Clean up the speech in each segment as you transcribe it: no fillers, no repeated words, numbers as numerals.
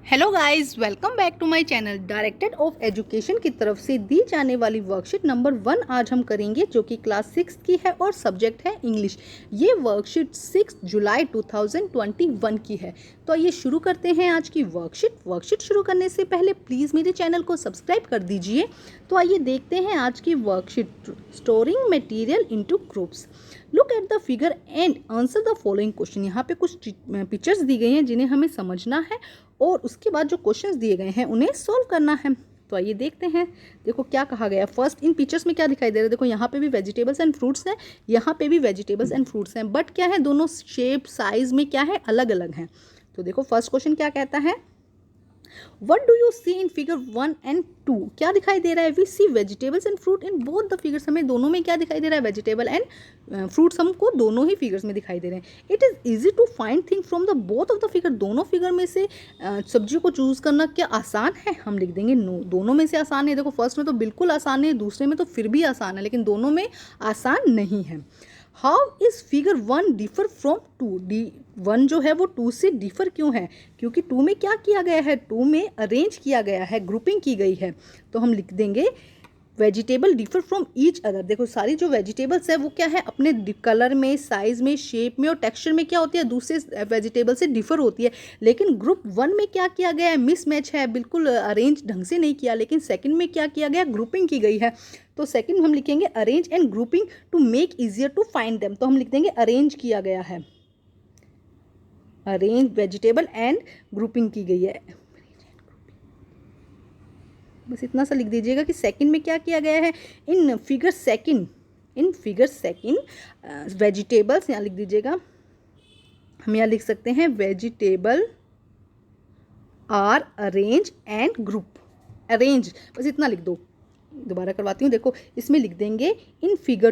Hello guys, welcome back to my channel. Directorate of education की तरफ से दी जाने वाली वर्कशीट नंबर 1 आज हम करेंगे, जो कि क्लास 6 की है और सब्जेक्ट है इंग्लिश। ये वर्कशीट 6 जुलाई 2021 की है। तो आइए शुरू करते हैं आज की वर्कशीट शुरू करने से पहले प्लीज़ मेरे चैनल को सब्सक्राइब कर दीजिए। तो आइए देखते हैं आज की worksheet, storing material into groups. Look at the figure and answer the following question. यहाँ पे कुछ पिक्चर्स दी गई हैं जिन्हें हमें समझना है और उसके बाद जो क्वेश्चंस दिए गए हैं उन्हें सॉल्व करना है। तो आइए देखते हैं। देखो क्या कहा गया है। फर्स्ट, इन पिक्चर्स में क्या दिखाई दे रहा है। देखो यहाँ पे भी वेजिटेबल्स एंड फ्रूट्स हैं, यहाँ पे भी वेजिटेबल्स एंड फ्रूट्स हैं, बट क्या है, दोनों शेप साइज में क्या है, अलग अलग हैं। तो देखो फर्स्ट क्वेश्चन क्या कहता है, what do you see in figure 1 and 2। क्या दिखाई दे रहा है, we see vegetables and fruit in both the figures. हमें दोनों में क्या दिखाई दे रहा है, वेजिटेबल एंड फ्रूट्स हमको दोनों ही फिगर्स में दिखाई दे रहे हैं। It is easy to find thing from the both of the figure. दोनों फिगर में से सब्जियों को चूज करना क्या आसान है, हम लिख देंगे नो। दोनों में से आसान है। देखो फर्स्ट में तो बिल्कुल आसान है, दूसरे में तो फिर भी आसान है, लेकिन दोनों में आसान नहीं है। How is figure 1 differ from 2। D 1 जो है वो 2 से डिफर क्यों है, क्योंकि 2 में क्या किया गया है, 2 में अरेंज किया गया है, ग्रुपिंग की गई है। तो हम लिख देंगे vegetable differ from each other. देखो सारी जो वेजिटेबल्स है वो क्या है, अपने कलर में, साइज में, शेप में और टेक्सचर में क्या होती है, दूसरे वेजिटेबल से डिफर होती है। लेकिन ग्रुप 1 में क्या किया गया है, मिसमैच है, बिल्कुल अरेंज ढंग से नहीं किया। लेकिन सेकंड में क्या किया गया, ग्रुपिंग की गई है। तो सेकंड हम लिखेंगे arrange and grouping to make easier to find them. तो हम लिख देंगे अरेंज किया गया है, अरेंज वेजिटेबल एंड ग्रुपिंग की गई है। बस इतना सा लिख दीजिएगा कि सेकंड में क्या किया गया है। इन फिगर सेकंड वेजिटेबल्स, यहाँ लिख दीजिएगा, हम यहाँ लिख सकते हैं vegetable are arrange and group. Arrange बस इतना लिख दो। दोबारा करवाती हूँ। देखो इसमें लिख देंगे in figure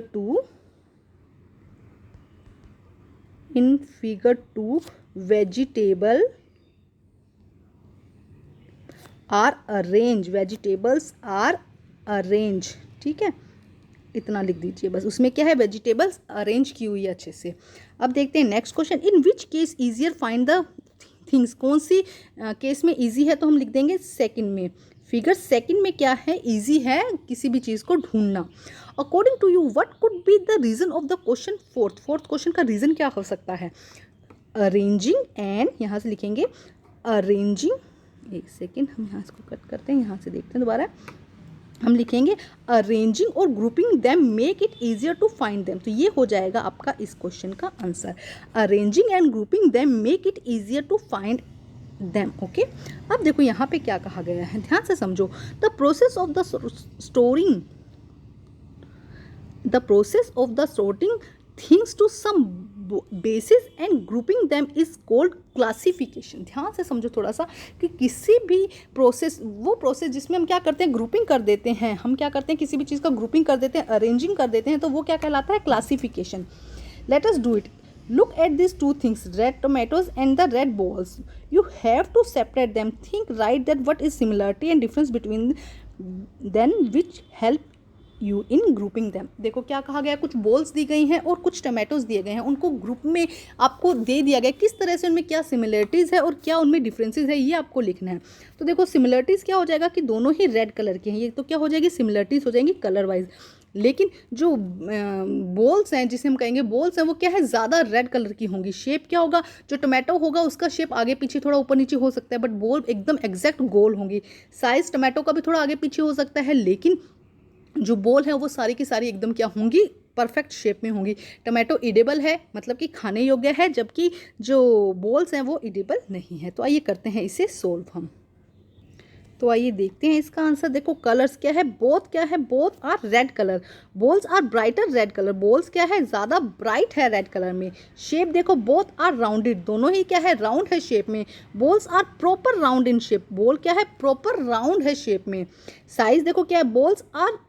2 vegetable are arrange, vegetables are arrange. ठीक है, इतना लिख दीजिए बस। उसमें क्या है, वेजिटेबल्स अरेंज की हुई है अच्छे से। अब देखते हैं next question, in which case easier find the things. कौन सी केस में इजी है, तो हम लिख देंगे सेकंड में। फिगर सेकंड में क्या है, इजी है किसी भी चीज़ को ढूंढना। According to you what could be the reason of the question fourth question का रीजन क्या हो सकता है। अरेंजिंग एंड, यहाँ से लिखेंगे अरेंजिंग, एक सेकेंड हम यहाँ इसको कट करते हैं, यहाँ से देखते हैं दोबारा। हम लिखेंगे अरेंजिंग और grouping them make it easier to find them. तो ये हो जाएगा आपका इस क्वेश्चन का answer. Arranging and grouping them make it easier to find them. Okay, अब देखो यहाँ पे क्या कहा गया है, ध्यान से समझो। The process of the storing sorting things to some basis and grouping them is called classification। ध्यान से समझो थोड़ा सा कि किसी भी प्रोसेस, वो प्रोसेस जिसमें हम क्या करते हैं, ग्रुपिंग कर देते हैं। हम क्या करते हैं, किसी भी चीज़ का ग्रुपिंग कर देते हैं, अरेंजिंग कर देते हैं, तो वो क्या कहलाता है, classification. Let us do it. Look at these two things, red tomatoes and the red balls. You have to separate them. Think, write that what is similarity and difference between them which help you in grouping them. देखो क्या कहा गया, कुछ balls दी गई हैं और कुछ tomatoes दिए गए हैं, उनको ग्रुप में आपको दे दिया गया, किस तरह से उनमें क्या सिमिलरिटीज़ है और क्या उनमें डिफरेंसेस है, ये आपको लिखना है। तो देखो सिमिलरिटीज़ क्या हो जाएगा कि दोनों ही रेड कलर के हैं, ये तो क्या हो जाएगी, सिमिलरिटीज़ हो जाएंगी कलर वाइज। लेकिन जो बॉल्स हैं, जिसे हम कहेंगे बॉल्स हैं, वो क्या है, ज़्यादा रेड कलर की होंगी। शेप क्या होगा, जो टमाटो होगा उसका शेप आगे पीछे थोड़ा ऊपर नीचे हो सकता है, बट बॉल एकदम एग्जैक्ट गोल होंगी। साइज़ टमाटो का भी थोड़ा आगे पीछे हो सकता है, लेकिन जो बॉल है वो सारी की सारी एकदम क्या होंगी, परफेक्ट शेप में होंगी। टमाटो इडेबल है, मतलब कि खाने योग्य है, जबकि जो बॉल्स हैं वो इडेबल नहीं है। तो आइए करते हैं इसे सोल्व हम। तो आइए देखते हैं इसका आंसर। देखो कलर्स क्या है, बोथ क्या है, both are red colour. Balls are brighter red colour, balls क्या है, ज़्यादा ब्राइट है रेड कलर में। शेप देखो, बोथ आर राउंडेड, दोनों ही क्या है, राउंड है शेप में। Balls are proper round in shape, ball क्या है, प्रॉपर राउंड है शेप में। साइज देखो क्या है, balls are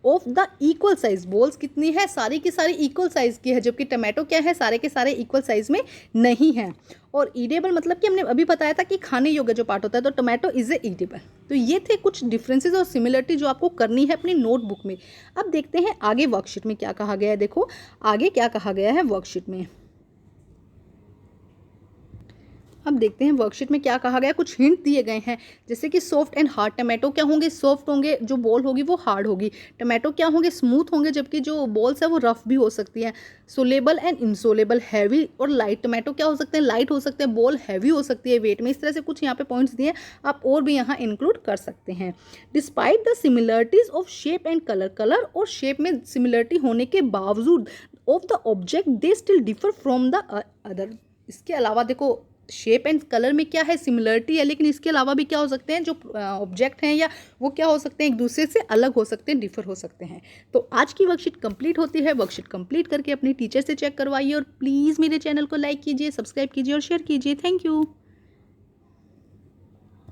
of the equal size, balls कितनी है, सारी की सारी इक्वल साइज की है, जबकि टमाटो क्या है, सारे के सारे इक्वल साइज में नहीं है। और ईडेबल मतलब कि हमने अभी बताया था कि खाने योग्य जो पार्ट होता है, तो टमाटो इज ए ईडेबल। तो ये थे कुछ डिफरेंसेस और सिमिलरिटी जो आपको करनी है अपनी नोटबुक में। अब देखते हैं आगे वर्कशीट में क्या कहा गया है। देखो आगे क्या कहा गया है वर्कशीट में। अब देखते हैं वर्कशीट में क्या कहा गया, कुछ हिंट दिए गए हैं, जैसे कि सॉफ्ट एंड हार्ड। टमाटो क्या होंगे, सॉफ्ट होंगे, जो बॉल होगी वो हार्ड होगी। टमाटो क्या होंगे, स्मूथ होंगे, जबकि जो बॉल्स है वो रफ भी हो सकती है। सोलेबल एंड इनसोलेबल, हैवी और लाइट। टमाटो क्या हो सकते हैं, लाइट हो सकते हैं, बॉल हैवी हो सकती है वेट में। इस तरह से कुछ यहाँ पे पॉइंट्स दिए, आप और भी यहाँ इंक्लूड कर सकते हैं। Despite the similarities of shape and colour, colour और शेप में सिमिलरिटी होने के बावजूद of the object they still differ from the other. इसके अलावा देखो शेप एंड कलर में क्या है, सिमिलरिटी है, लेकिन इसके अलावा भी क्या हो सकते हैं, जो ऑब्जेक्ट हैं या वो क्या हो सकते हैं, एक दूसरे से अलग हो सकते हैं, डिफर हो सकते हैं। तो आज की वर्कशीट कंप्लीट होती है। वर्कशीट कंप्लीट करके अपने टीचर से चेक करवाइए और प्लीज़ मेरे चैनल को लाइक कीजिए, सब्सक्राइब कीजिए और शेयर कीजिए। Thank you.